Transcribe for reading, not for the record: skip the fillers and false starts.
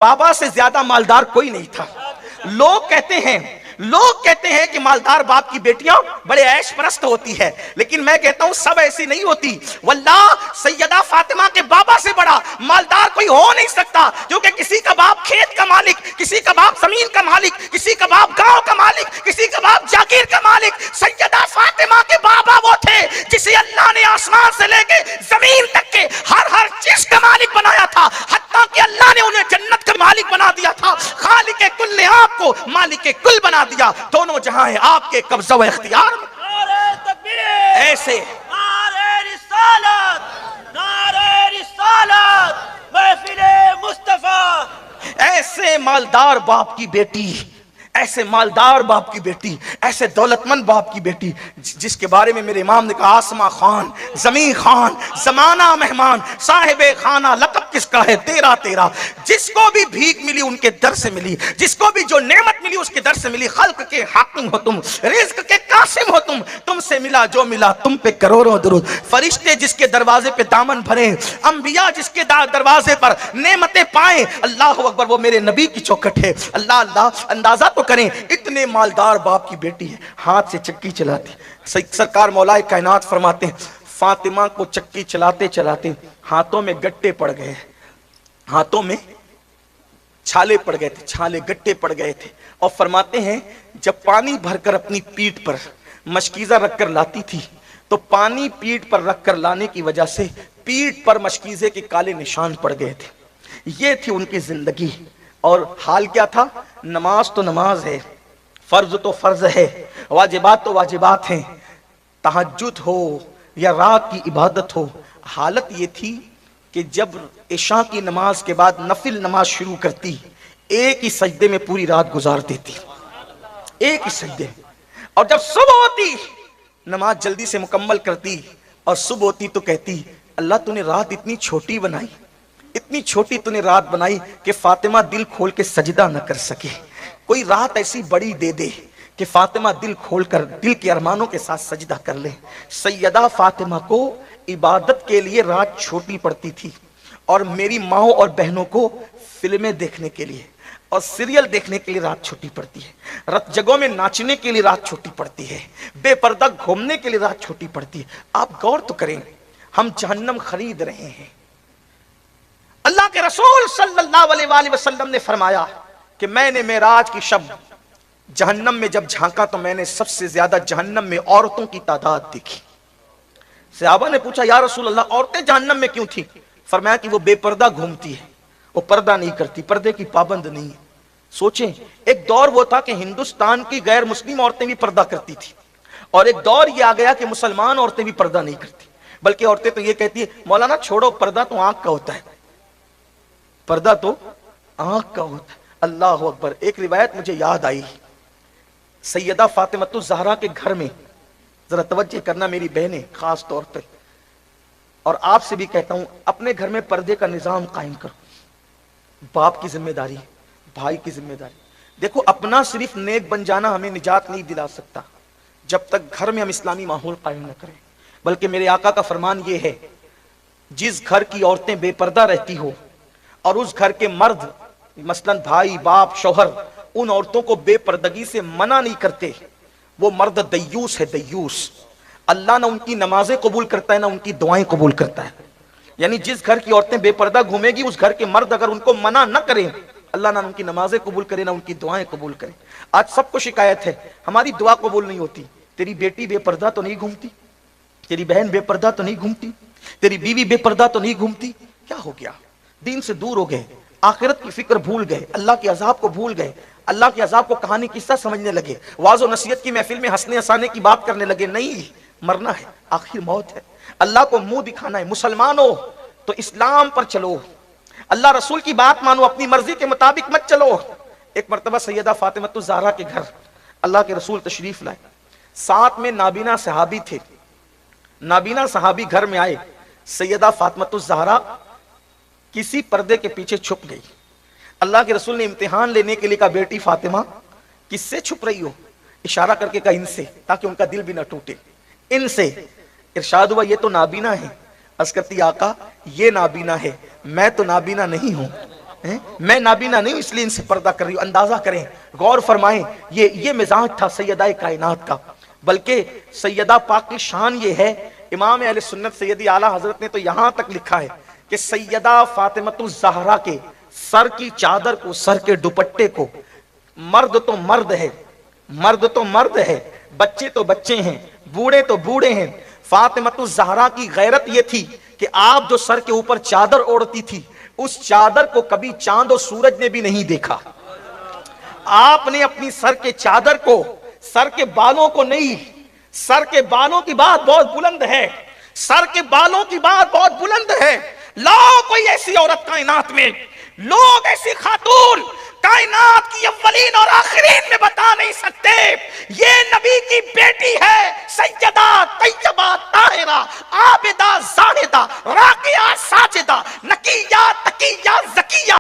بابا سے زیادہ مالدار کوئی نہیں تھا. لوگ کہتے ہیں کہ مالدار باپ کی بیٹیاں بڑے عیش پرست ہوتی ہے، لیکن میں کہتا ہوں سب ایسی نہیں ہوتی. واللہ سیدہ فاطمہ کے بابا سے بڑا مالدار کوئی ہو نہیں سکتا، کیونکہ کسی کا باپ کھیت کا مالک، کسی کا باپ زمین کا مالک، کسی کا باپ گاؤں کا مالک، کسی کا باپ جاگیر کا مالک. سیدہ فاطمہ کے بابا وہ تھے جسے اللہ نے آسمان سے لے کے زمین تک کے ہر چیز کا مالک بنایا تھا، حتیٰ کہ اللہ نے انہیں جنت کا مالک بنا دیا تھا. خالق کل نے آپ کو مالک کل بنا دیا. دونوں جہاں ہیں آپ کے قبضہ و اختیار میں. نعرہ تکبیر، ایسے نعرہ رسالت، نعرہ رسالت، محفل مصطفیٰ. ایسے مالدار باپ کی بیٹی، ایسے مالدار باپ کی بیٹی، ایسے دولت مند باپ کی بیٹی، جس کے بارے میں میرے امام نے کہا آسماں خان، زمین خان، زمانہ مہمان، صاحب خانہ، لقب کس کا ہے تیرا تیرا. جس کو بھی بھیک ملی ان کے در سے ملی، جس کو بھی جو نعمت ملی اس کے در سے ملی. خلق کے حاکم ہو تم، رزق کے قاسم ہو تم سے ملا جو ملا تم پہ کروڑوں درود. فرشتے جس کے دروازے پہ دامن بھرے، انبیاء جس کے دروازے پر نعمتیں پائیں. اللہ اکبر، وہ میرے نبی کی چوکھٹ ہے. اللہ اندازہ تو کریں، اتنے مالدار باپ کی بیٹی ہے، ہاتھ سے چکی چلاتی. سرکار مولا کائنات فرماتے ہیں فاطمہ کو چکی چلاتے چلاتے ہاتھوں میں گٹے پڑ گئے، ہاتھوں میں چھالے پڑ گئے تھے، چھالے گٹے پڑ گئے تھے. اور فرماتے ہیں جب پانی بھر کر اپنی پیٹھ پر مشکیزہ رکھ کر لاتی تھی تو پانی پیٹھ پر رکھ کر لانے کی وجہ سے پیٹھ پر مشکیزے کے کالے نشان پڑ گئے تھے. یہ تھی ان کی زندگی. اور حال کیا تھا؟ نماز تو نماز ہے، فرض تو فرض ہے، واجبات تو واجبات ہیں، تہجد ہو یا رات کی عبادت ہو. حالت یہ تھی کہ جب عشاء کی نماز کے بعد نفل نماز شروع کرتی، ایک ہی سجدے میں پوری رات گزار دیتی، ایک ہی سجدے. اور جب صبح ہوتی نماز جلدی سے مکمل کرتی، اور صبح ہوتی تو کہتی اللہ تو نے رات اتنی چھوٹی بنائی، اتنی چھوٹی تو نے رات بنائی کہ فاطمہ دل کھول کے سجدہ نہ کر سکے. کوئی رات ایسی بڑی دے دے کہ فاطمہ دل کھول کر دل کے ارمانوں کے ساتھ سجدہ کر لے. سیدہ فاطمہ کو عبادت کے لیے رات چھوٹی پڑتی تھی، اور میری ماؤں اور بہنوں کو فلمیں دیکھنے کے لیے اور سیریل دیکھنے کے لیے رات چھوٹی پڑتی ہے، رت جگہوں میں ناچنے کے لیے رات چھوٹی پڑتی ہے، بے پردہ گھومنے کے لیے رات چھوٹی پڑتی ہے. آپ غور تو کریں، ہم جہنم خرید رہے ہیں. اللہ کے رسول صلی اللہ علیہ وآلہ وسلم نے فرمایا کہ میں نے معراج کی شب جہنم میں جب جھانکا تو میں نے سب سے زیادہ جہنم میں عورتوں کی تعداد دیکھی. صحابہ نے پوچھا یا رسول اللہ عورتیں جہنم میں کیوں تھی؟ فرمایا کہ وہ بے پردہ گھومتی ہے، وہ پردہ نہیں کرتی، پردے کی پابند نہیں ہے. سوچیں، ایک دور وہ تھا کہ ہندوستان کی غیر مسلم عورتیں بھی پردہ کرتی تھی، اور ایک دور یہ آ گیا کہ مسلمان عورتیں بھی پردہ نہیں کرتی. بلکہ عورتیں تو یہ کہتی ہیں مولانا چھوڑو، پردہ تو آنکھ کا ہوتا ہے، پردہ تو آنکھ کا ہوتا ہے. اللہ اکبر. ایک روایت مجھے یاد آئی، سیدہ فاطمہ الزہرا کے گھر میں، ذرا توجہ کرنا میری بہنیں خاص طور پر، اور آپ سے بھی کہتا ہوں اپنے گھر میں پردے کا نظام قائم کرو. باپ کی ذمہ داری، بھائی کی ذمہ داری. دیکھو اپنا صرف نیک بن جانا ہمیں نجات نہیں دلا سکتا جب تک گھر میں ہم اسلامی ماحول قائم نہ کریں. بلکہ میرے آقا کا فرمان یہ ہے جس گھر کی عورتیں بے پردہ رہتی ہو اور اس گھر کے مرد مثلاً بھائی باپ شوہر ان عورتوں کو بے پردگی سے منع نہیں کرتے، وہ مرد دیوس ہے، دیوس. اللہ نہ ان کی نمازیں قبول کرتا ہے نہ ان کی دعائیں قبول کرتا ہے. یعنی جس گھر کی عورتیں بے پردہ گھومے گی اس گھر کے مرد اگر ان کو منع نہ کریں، اللہ نہ ان کی نمازیں قبول کرے نہ ان کی دعائیں قبول کرے. آج سب کو شکایت ہے ہماری دعا قبول نہیں ہوتی. تیری بیٹی بے پردہ تو نہیں گھومتی، تیری بہن بے پردہ تو نہیں گھومتی، تیری بیوی بے پردہ تو نہیں گھومتی. کیا ہو گیا؟ دین سے دور ہو گئے، آخرت کی فکر بھول گئے، اللہ کے عذاب کو بھول گئے، اللہ کے عذاب کو کہانی قصہ سمجھنے لگے، واعظ و نصیحت کی محفل میں ہنسنے ہنسانے کی بات کرنے لگے. نہیں، مرنا ہے، آخر موت ہے، اللہ کو منہ دکھانا ہے. مسلمانوں تو اسلام پر چلو، اللہ رسول کی بات مانو، اپنی مرضی کے مطابق مت چلو. ایک مرتبہ سیدہ فاطمہ الزہرا کے گھر اللہ کے رسول تشریف لائے، ساتھ میں نابینا صحابی تھے. نابینا صحابی گھر میں آئے، سیدہ فاطمہ الزہرا کسی پردے کے پیچھے چھپ گئی. اللہ کے رسول نے امتحان لینے کے لیے کہا بیٹی فاطمہ کس سے چھپ رہی ہو؟ اشارہ کر کے کہا ان سے، تاکہ ان کا دل بھی نہ ٹوٹے. ان سے ارشاد ہوا یہ تو نابینا ہے. عرض کرتی آقا یہ نابینا ہے، میں تو نابینا نہیں ہوں. میں نابینا نہیں ہوں اس لیے ان سے پردہ کر رہی ہوں. اندازہ کریں, غور فرمائیں, یہ مزاج تھا سیدہ کائنات کا. بلکہ سیدہ پاک کی شان یہ ہے, امام اہل سنت سیدی اعلیٰ حضرت نے تو یہاں تک لکھا ہے کہ سیدہ فاطمۃ الزہرا کے سر کی چادر کو, سر کے دوپٹے کو, مرد تو مرد ہے, مرد تو مرد ہے, بچے تو بچے ہیں, بوڑھے تو بوڑھے ہیں, فاطمۃ الزہرا کی غیرت یہ تھی کہ آپ جو سر کے اوپر چادر اوڑھتی تھی اس چادر کو کبھی چاند و سورج نے بھی نہیں دیکھا. آپ نے اپنی سر کے چادر کو, سر کے بالوں کو نہیں, سر کے بالوں کی بات بہت بلند ہے, سر کے بالوں کی بات بہت بلند ہے. لاؤ کوئی ایسی عورت کائنات میں, لوگ ایسی خاتون کائنات کی اولین اور آخرین میں بتا نہیں سکتے یہ نبی کی بیٹی ہے, سیدہ طیبہ طاہرہ عابدہ زاہدہ راقیہ ساجدہ نقیہ تقیہ زکیہ.